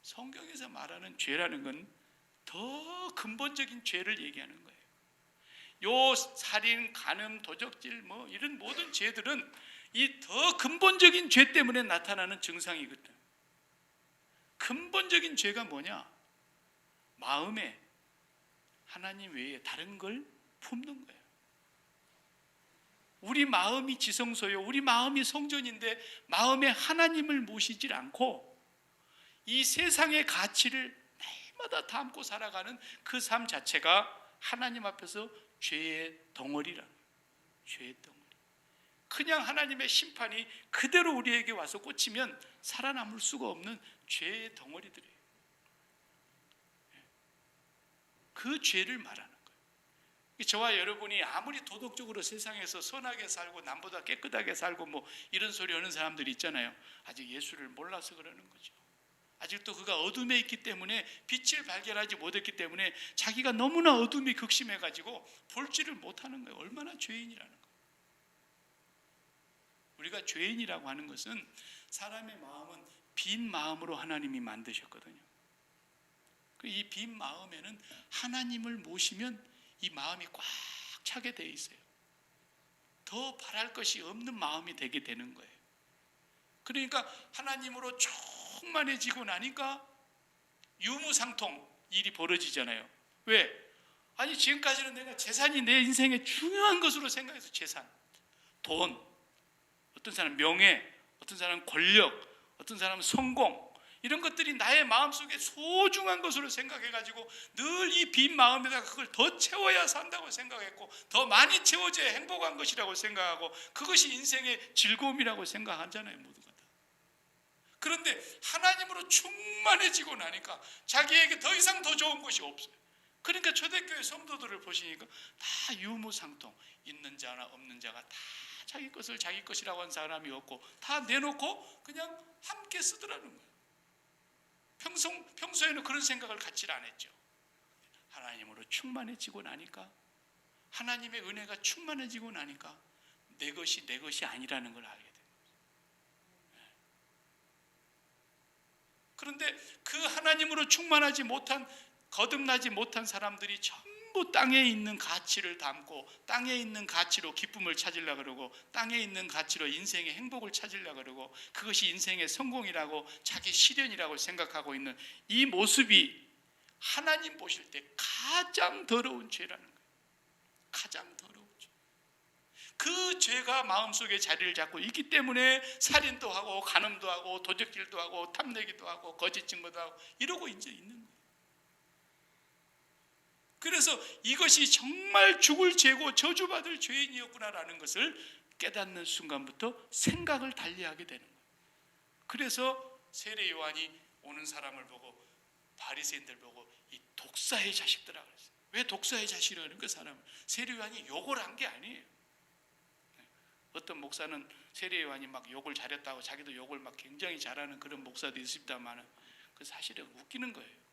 [SPEAKER 1] 성경에서 말하는 죄라는 건 더 근본적인 죄를 얘기하는 거예요. 요 살인, 간음, 도적질 뭐 이런 모든 죄들은 이 더 근본적인 죄 때문에 나타나는 증상이거든. 근본적인 죄가 뭐냐? 마음에 하나님 외에 다른 걸 품는 거예요. 우리 마음이 지성소요, 우리 마음이 성전인데 마음에 하나님을 모시질 않고 이 세상의 가치를 날마다 담고 살아가는 그 삶 자체가 하나님 앞에서 죄의 덩어리라는 거예요. 죄의 덩어리. 그냥 하나님의 심판이 그대로 우리에게 와서 꽂히면 살아남을 수가 없는 죄의 덩어리들이에요. 그 죄를 말하는 거예요. 저와 여러분이 아무리 도덕적으로 세상에서 선하게 살고 남보다 깨끗하게 살고 뭐 이런 소리 하는 사람들이 있잖아요. 아직 예수를 몰라서 그러는 거죠. 아직도 그가 어둠에 있기 때문에 빛을 발견하지 못했기 때문에 자기가 너무나 어둠이 극심해가지고 볼지를 못하는 거예요. 얼마나 죄인이라는 거예요. 우리가 죄인이라고 하는 것은 사람의 마음은 빈 마음으로 하나님이 만드셨거든요. 이 빈 마음에는 하나님을 모시면 이 마음이 꽉 차게 돼 있어요. 더 바랄 것이 없는 마음이 되게 되는 거예요. 그러니까 하나님으로 충만해지고 나니까 유무상통 일이 벌어지잖아요. 왜? 아니 지금까지는 내가 재산이 내 인생의 중요한 것으로 생각해서 재산, 돈, 어떤 사람은 명예, 어떤 사람은 권력, 어떤 사람은 성공 이런 것들이 나의 마음속에 소중한 것으로 생각해가지고 늘 이 빈 마음에다가 그걸 더 채워야 산다고 생각했고 더 많이 채워져야 행복한 것이라고 생각하고 그것이 인생의 즐거움이라고 생각하잖아요. 모두가 다. 그런데 하나님으로 충만해지고 나니까 자기에게 더 이상 더 좋은 것이 없어요. 그러니까 초대교회 성도들을 보시니까 다 유무상통, 있는 자나 없는 자가 다 자기 것을 자기 것이라고 한 사람이 없고 다 내놓고 그냥 함께 쓰더라는 거예요. 평소에는 그런 생각을 갖지 않았죠. 하나님으로 충만해지고 나니까, 하나님의 은혜가 충만해지고 나니까 내 것이 내 것이 아니라는 걸 알게 됩니다. 그런데 그 하나님으로 충만하지 못한, 거듭나지 못한 사람들이 전부 땅에 있는 가치를 담고 땅에 있는 가치로 기쁨을 찾으려고 그러고 땅에 있는 가치로 인생의 행복을 찾으려고 그러고 그것이 인생의 성공이라고 자기 실현이라고 생각하고 있는 이 모습이 하나님 보실 때 가장 더러운 죄라는 거예요. 가장 더러운 죄. 그 죄가 마음속에 자리를 잡고 있기 때문에 살인도 하고 간음도 하고 도적질도 하고 탐내기도 하고 거짓 증거도 하고 이러고 이제 있는 거예요. 그래서 이것이 정말 죽을 죄고 저주받을 죄인이었구나라는 것을 깨닫는 순간부터 생각을 달리하게 되는 거예요. 그래서 세례 요한이 오는 사람을 보고 바리새인들 보고 이 독사의 자식들아 그랬어요. 왜 독사의 자식이라고 그러는 그 사람을? 세례 요한이 욕을 한 게 아니에요. 어떤 목사는 세례 요한이 막 욕을 잘했다고 자기도 욕을 막 굉장히 잘하는 그런 목사도 있습니다만 그 사실은 웃기는 거예요.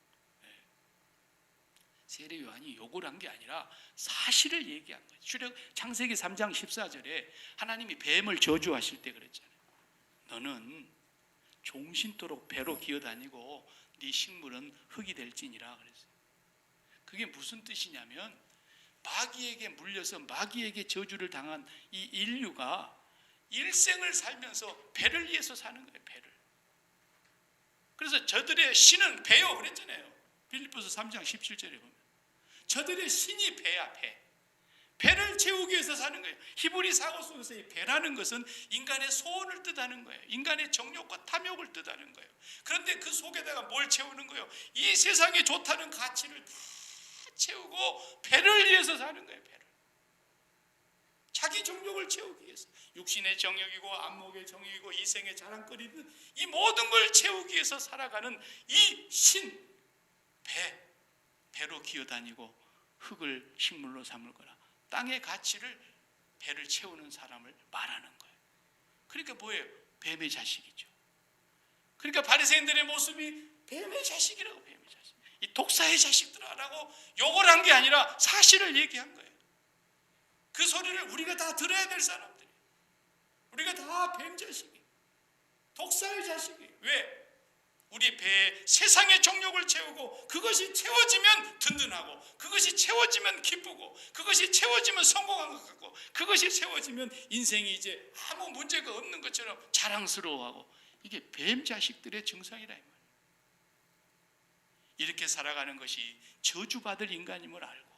[SPEAKER 1] 세례 요한이 욕을 한 게 아니라 사실을 얘기한 거예요. 창세기 3장 14절에 하나님이 뱀을 저주하실 때 그랬잖아요. 너는 종신토록 배로 기어다니고 네 식물은 흙이 될지니라 그랬어요. 그게 무슨 뜻이냐면 마귀에게 물려서 마귀에게 저주를 당한 이 인류가 일생을 살면서 배를 위해서 사는 거예요. 배를. 그래서 저들의 신은 배요 그랬잖아요. 빌립보서 3장 17절에 보면 저들의 신이 배야. 배를 채우기 위해서 사는 거예요. 히브리 사고 속에서 이 배라는 것은 인간의 소원을 뜻하는 거예요. 인간의 정욕과 탐욕을 뜻하는 거예요. 그런데 그 속에다가 뭘 채우는 거예요? 이 세상에 좋다는 가치를 다 채우고 배를 위해서 사는 거예요. 배를. 자기 정욕을 채우기 위해서. 육신의 정욕이고 안목의 정욕이고 이생의 자랑거리는 이 모든 걸 채우기 위해서 살아가는 이 신, 배로 기어다니고 흙을 식물로 삼을 거라. 땅의 가치를 배를 채우는 사람을 말하는 거예요. 그러니까 뭐예요? 뱀의 자식이죠. 그러니까 바리새인들의 모습이 뱀의 자식이라고. 뱀의 자식. 이 독사의 자식들아라고 욕을 한 게 아니라 사실을 얘기한 거예요. 그 소리를 우리가 다 들어야 될 사람들이. 우리가 다 뱀 자식이. 독사의 자식이. 왜? 우리 배에 세상의 정욕을 채우고 그것이 채워지면 든든하고 그것이 채워지면 기쁘고 그것이 채워지면 성공한 것 같고 그것이 채워지면 인생이 이제 아무 문제가 없는 것처럼 자랑스러워하고 이게 뱀 자식들의 증상이라 이 말이에요. 이렇게 살아가는 것이 저주받을 인간임을 알고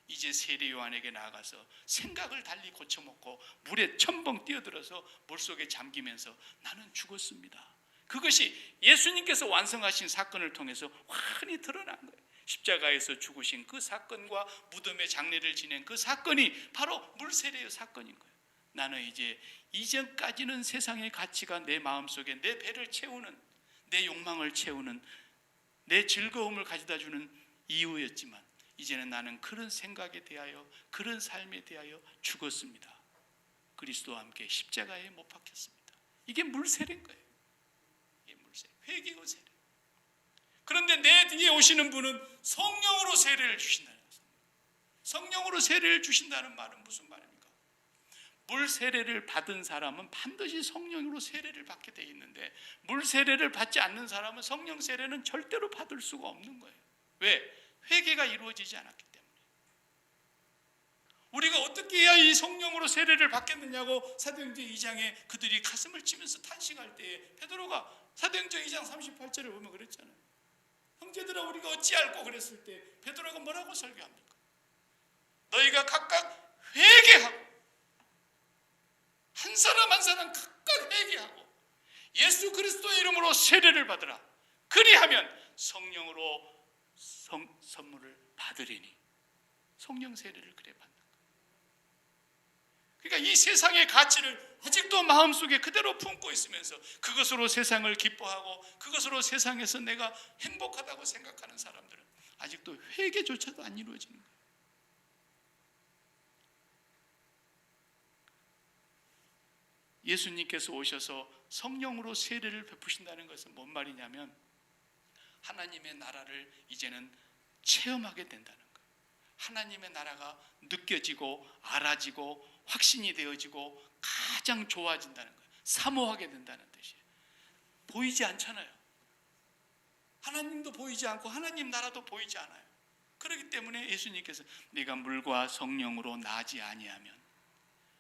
[SPEAKER 1] 이제 세례 요한에게 나아가서 생각을 달리 고쳐먹고 물에 첨벙 뛰어들어서 물속에 잠기면서 나는 죽었습니다. 그것이 예수님께서 완성하신 사건을 통해서 환히 드러난 거예요. 십자가에서 죽으신 그 사건과 무덤의 장례를 지낸 그 사건이 바로 물세례의 사건인 거예요. 나는 이제 이전까지는 세상의 가치가 내 마음속에 내 배를 채우는, 내 욕망을 채우는, 내 즐거움을 가져다 주는 이유였지만 이제는 나는 그런 생각에 대하여, 그런 삶에 대하여 죽었습니다. 그리스도와 함께 십자가에 못 박혔습니다. 이게 물세례인 거예요. 이게 물세례, 회개고 세례. 그런데 내 뒤에 오시는 분은 성령으로 세례를 주신다는 것입니다. 성령으로 세례를 주신다는 말은 무슨 말입니까? 물 세례를 받은 사람은 반드시 성령으로 세례를 받게 돼 있는데 물 세례를 받지 않는 사람은 성령 세례는 절대로 받을 수가 없는 거예요. 왜? 회개가 이루어지지 않았기 때문에. 우리가 어떻게 해야 이 성령으로 세례를 받겠느냐고 사도행전 2장에 그들이 가슴을 치면서 탄식할 때에 베드로가 사도행전 2장 38절을 보면 그랬잖아요. 형제들아 우리가 어찌 알고 그랬을 때 베드로가 뭐라고 설교합니까? 너희가 각각 회개하고 한 사람 한 사람 각각 회개하고 예수 그리스도의 이름으로 세례를 받으라. 그리하면 성령으로 선물을 받으리니. 성령 세례를 그래 받는 거예요. 그러니까 이 세상의 가치를 아직도 마음속에 그대로 품고 있으면서 그것으로 세상을 기뻐하고 그것으로 세상에서 내가 행복하다고 생각하는 사람들은 아직도 회개조차도 안 이루어지는 거예요. 예수님께서 오셔서 성령으로 세례를 베푸신다는 것은 뭔 말이냐면 하나님의 나라를 이제는 체험하게 된다는 거예요. 하나님의 나라가 느껴지고 알아지고 확신이 되어지고 가장 좋아진다는 거예요. 사모하게 된다는 뜻이에요. 보이지 않잖아요. 하나님도 보이지 않고 하나님 나라도 보이지 않아요. 그렇기 때문에 예수님께서 네가 물과 성령으로 나지 아니하면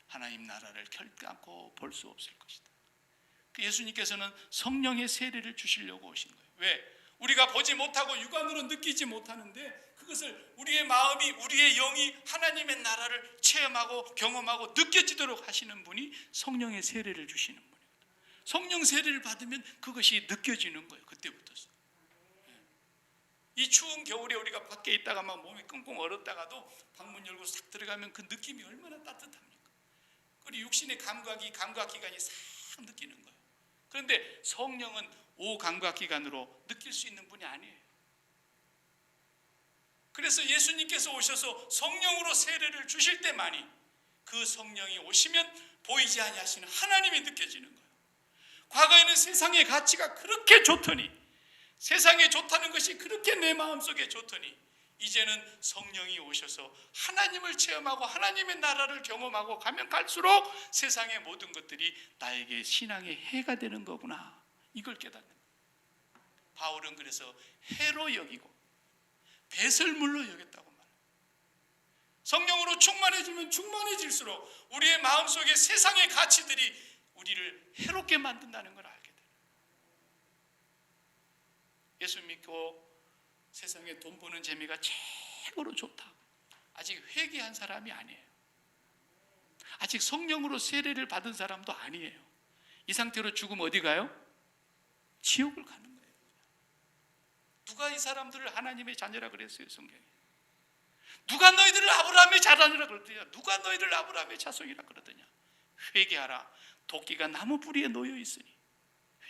[SPEAKER 1] 하나님 나라를 결단코 볼 수 없을 것이다. 예수님께서는 성령의 세례를 주시려고 오신 거예요. 왜? 우리가 보지 못하고 육안으로 느끼지 못하는데 그것을 우리의 마음이 우리의 영이 하나님의 나라를 체험하고 경험하고 느껴지도록 하시는 분이 성령의 세례를 주시는 분이에요. 성령 세례를 받으면 그것이 느껴지는 거예요. 그때부터서. 이 추운 겨울에 우리가 밖에 있다가 막 몸이 끙끙 얼었다가도 방문 열고 싹 들어가면 그 느낌이 얼마나 따뜻합니까? 그리고 육신의 감각기관이 싹 느끼는 거예요. 그런데 성령은 오감각기관으로 느낄 수 있는 분이 아니에요. 그래서 예수님께서 오셔서 성령으로 세례를 주실 때만이 그 성령이 오시면 보이지 아니하시는 하나님이 느껴지는 거예요. 과거에는 세상의 가치가 그렇게 좋더니, 세상에 좋다는 것이 그렇게 내 마음속에 좋더니 이제는 성령이 오셔서 하나님을 체험하고 하나님의 나라를 경험하고 가면 갈수록 세상의 모든 것들이 나에게 신앙의 해가 되는 거구나, 이걸 깨닫는 거예요. 바울은 그래서 해로 여기고 배설물로 여겼다고 말해요. 성령으로 충만해지면 충만해질수록 우리의 마음속에 세상의 가치들이 우리를 해롭게 만든다는 걸 알게 돼요. 예수 믿고 세상에 돈 버는 재미가 최고로 좋다, 아직 회개한 사람이 아니에요. 아직 성령으로 세례를 받은 사람도 아니에요. 이 상태로 죽으면 어디 가요? 지옥을 가는 거예요. 누가 이 사람들을 하나님의 자녀라 그랬어요, 성경에? 누가 너희들을 아브라함의 자손이라 그러더냐? 누가 너희를 아브라함의 자손이라 그러더냐? 회개하라. 도끼가 나무 뿌리에 놓여 있으니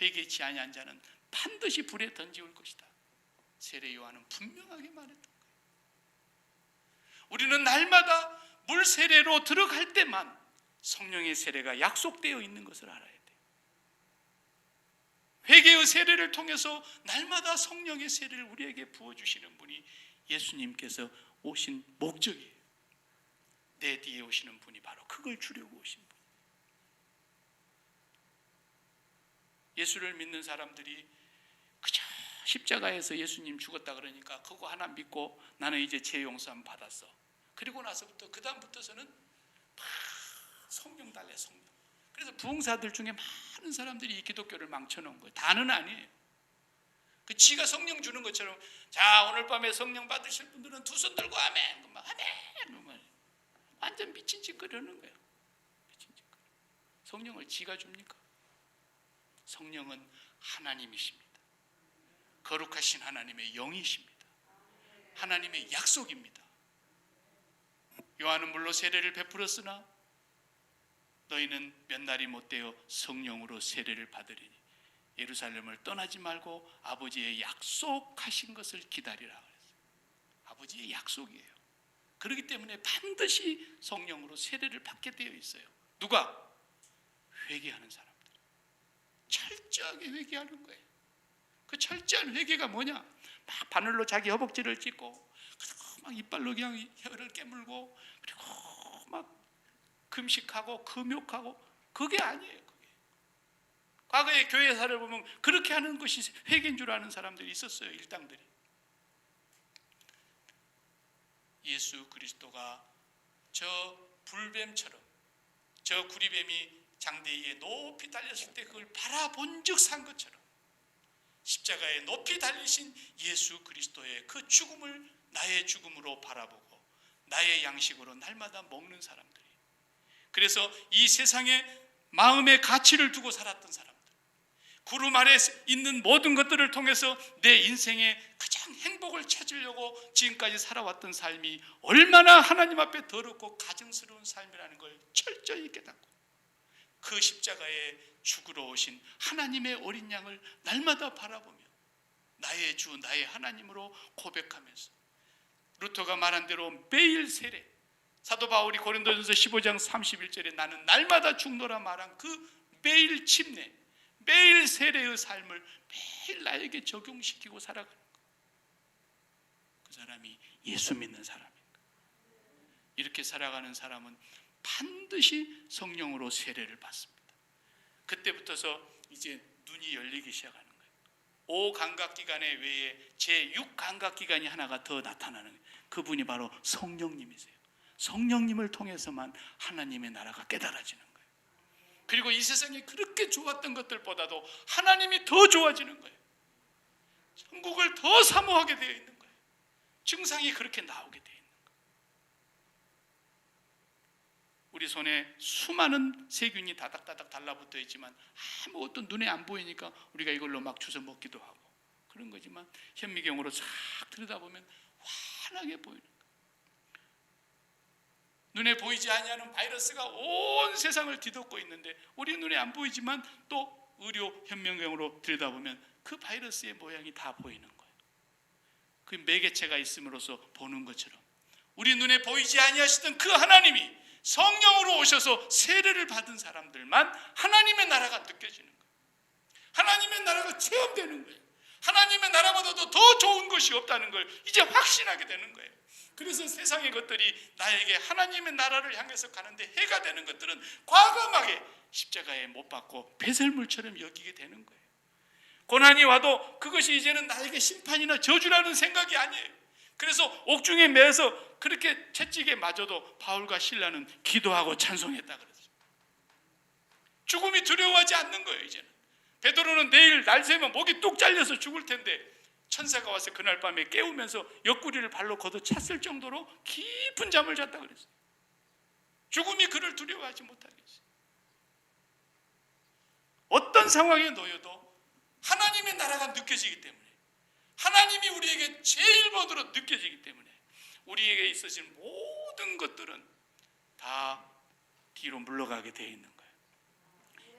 [SPEAKER 1] 회개치 아니한 자는 반드시 불에 던지올 것이다. 세례 요한은 분명하게 말했던 거예요. 우리는 날마다 물 세례로 들어갈 때만 성령의 세례가 약속되어 있는 것을 알아야 돼요. 회개의 세례를 통해서 날마다 성령의 세례를 우리에게 부어주시는 분이 예수님께서 오신 목적이에요. 내 뒤에 오시는 분이 바로 그걸 주려고 오신 분. 예수를 믿는 사람들이 그저 십자가에서 예수님 죽었다 그러니까 그거 하나 믿고 나는 이제 죄 용서함 받았어. 그리고 나서부터 그 다음부터서는 막 성령 달래, 성령. 그래서 부흥사들 중에 많은 사람들이 이 기독교를 망쳐놓은 거예요. 다는 아니에요. 그 지가 성령 주는 것처럼, 자 오늘 밤에 성령 받으실 분들은 두 손 들고 아멘, 아멘, 완전 미친 짓거리 하는 거예요. 미친 짓거리. 성령을 지가 줍니까? 성령은 하나님이십니다. 거룩하신 하나님의 영이십니다. 하나님의 약속입니다. 요한은 물로 세례를 베풀었으나 너희는 몇 날이 못되어 성령으로 세례를 받으리니 예루살렘을 떠나지 말고 아버지의 약속하신 것을 기다리라 그랬어요. 아버지의 약속이에요. 그렇기 때문에 반드시 성령으로 세례를 받게 되어 있어요. 누가? 회개하는 사람들. 철저하게 회개하는 거예요. 그 철저한 회개가 뭐냐? 막 바늘로 자기 허벅지를 찢고, 그리고 막 이빨로 그냥 혀를 깨물고, 그리고 막 금식하고 금욕하고, 그게 아니에요. 그게. 과거의 교회사를 보면 그렇게 하는 것이 회개인 줄 아는 사람들이 있었어요. 일당들이. 예수 그리스도가 저 불뱀처럼, 저 구리뱀이 장대 위에 높이 달렸을 때 그걸 바라본 즉 산 것처럼 십자가에 높이 달리신 예수 그리스도의 그 죽음을 나의 죽음으로 바라보고 나의 양식으로 날마다 먹는 사람들이, 그래서 이 세상에 마음의 가치를 두고 살았던 사람들, 구름 아래 있는 모든 것들을 통해서 내 인생의 가장 행복을 찾으려고 지금까지 살아왔던 삶이 얼마나 하나님 앞에 더럽고 가증스러운 삶이라는 걸 철저히 깨닫고 그 십자가에 죽으러 오신 하나님의 어린 양을 날마다 바라보며 나의 주 나의 하나님으로 고백하면서 루터가 말한 대로 매일 세례, 사도 바울이 고린도전서 15장 31절에 나는 날마다 죽노라 말한 그 매일 침례, 매일 세례의 삶을 매일 나에게 적용시키고 살아가는 것, 그 사람이 예수 믿는 사람입니다. 이렇게 살아가는 사람은 반드시 성령으로 세례를 받습니다. 그때부터서 이제 눈이 열리기 시작하는 거예요. 5감각기관 외에 제6감각기관이 하나가 더 나타나는 거예요. 그분이 바로 성령님이세요. 성령님을 통해서만 하나님의 나라가 깨달아지는 거예요. 그리고 이 세상에 그렇게 좋았던 것들보다도 하나님이 더 좋아지는 거예요. 천국을 더 사모하게 되어 있는 거예요. 증상이 그렇게 나오게 되어 있는 거예요. 우리 손에 수많은 세균이 다닥다닥 달라붙어 있지만 아무것도 눈에 안 보이니까 우리가 이걸로 막 주워 먹기도 하고 그런 거지만 현미경으로 싹 들여다보면 환하게 보이는 거예요. 눈에 보이지 아니하는 바이러스가 온 세상을 뒤덮고 있는데 우리 눈에 안 보이지만 또 의료 현미경으로 들여다보면 그 바이러스의 모양이 다 보이는 거예요. 그 매개체가 있음으로써 보는 것처럼 우리 눈에 보이지 아니하시던 그 하나님이 성령으로 오셔서 세례를 받은 사람들만 하나님의 나라가 느껴지는 거예요. 하나님의 나라가 체험되는 거예요. 하나님의 나라보다도 더 좋은 것이 없다는 걸 이제 확신하게 되는 거예요. 그래서 세상의 것들이 나에게 하나님의 나라를 향해서 가는데 해가 되는 것들은 과감하게 십자가에 못 박고 배설물처럼 여기게 되는 거예요. 고난이 와도 그것이 이제는 나에게 심판이나 저주라는 생각이 아니에요. 그래서 옥중에 매서 그렇게 채찍에 맞아도 바울과 실라는 기도하고 찬송했다 그랬어요. 죽음이 두려워하지 않는 거예요. 이제는 베드로는 내일 날 새면 목이 뚝 잘려서 죽을 텐데 천사가 와서 그날 밤에 깨우면서 옆구리를 발로 걷어찼을 정도로 깊은 잠을 잤다 그랬어요. 죽음이 그를 두려워하지 못하게 했어요. 어떤 상황에 놓여도 하나님의 나라가 느껴지기 때문에, 하나님이 우리에게 제일 먼저로 느껴지기 때문에 우리에게 있어진 모든 것들은 다 뒤로 물러가게 되어 있는 거예요.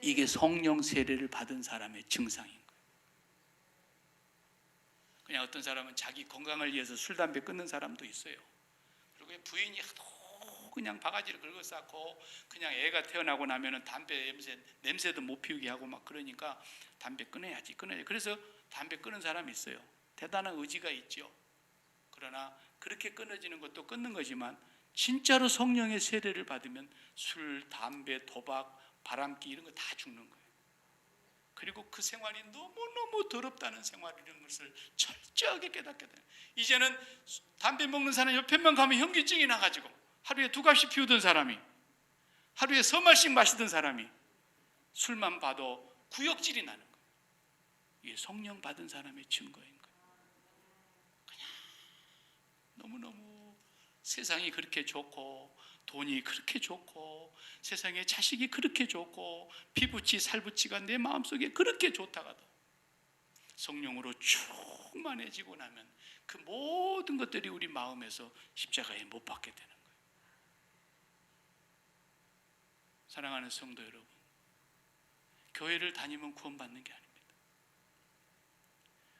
[SPEAKER 1] 이게 성령 세례를 받은 사람의 증상인 거예요. 그냥 어떤 사람은 자기 건강을 위해서 술, 담배 끊는 사람도 있어요. 그리고 부인이 하도 그냥 바가지를 긁어 쌓고 그냥 애가 태어나고 나면은 담배 냄새도 못 피우게 하고 막 그러니까 담배 끊어야지. 그래서 담배 끊는 사람이 있어요. 대단한 의지가 있죠. 그러나 그렇게 끊어지는 것도 끊는 거지만 진짜로 성령의 세례를 받으면 술, 담배, 도박, 바람기 이런 거 다 죽는 거예요. 그리고 그 생활이 너무너무 더럽다는 생활이라는 것을 철저하게 깨닫게 돼요. 이제는 담배 먹는 사람 옆에만 가면 현기증이 나가지고 하루에 2갑씩 피우던 사람이 하루에 서말씩 마시던 사람이 술만 봐도 구역질이 나는 거예요. 이게 성령 받은 사람의 증거인 거예요. 그냥 너무너무 세상이 그렇게 좋고 돈이 그렇게 좋고 세상에 자식이 그렇게 좋고 피부치 살부치가 내 마음속에 그렇게 좋다가도 성령으로 충만해지고 나면 그 모든 것들이 우리 마음에서 십자가에 못 박게 되는 거예요. 사랑하는 성도 여러분, 교회를 다니면 구원받는 게 아닙니다.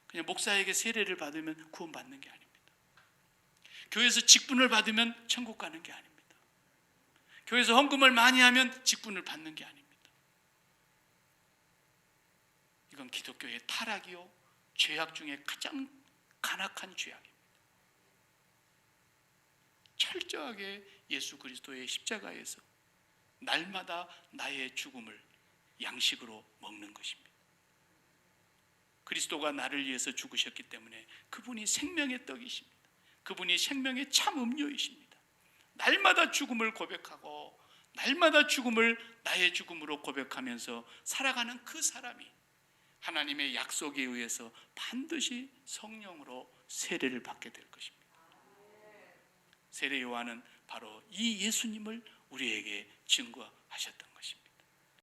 [SPEAKER 1] 그냥 목사에게 세례를 받으면 구원받는 게 아닙니다. 교회에서 직분을 받으면 천국 가는 게 아닙니다. 교회에서 헌금을 많이 하면 직분을 받는 게 아닙니다. 이건 기독교의 타락이요, 죄악 중에 가장 간악한 죄악입니다. 철저하게 예수 그리스도의 십자가에서 날마다 나의 죽음을 양식으로 먹는 것입니다. 그리스도가 나를 위해서 죽으셨기 때문에 그분이 생명의 떡이십니다. 그분이 생명의 참 음료이십니다. 날마다 죽음을 고백하고 날마다 죽음을 나의 죽음으로 고백하면서 살아가는 그 사람이 하나님의 약속에 의해서 반드시 성령으로 세례를 받게 될 것입니다. 세례 요한은 바로 이 예수님을 우리에게 증거하셨던 것입니다.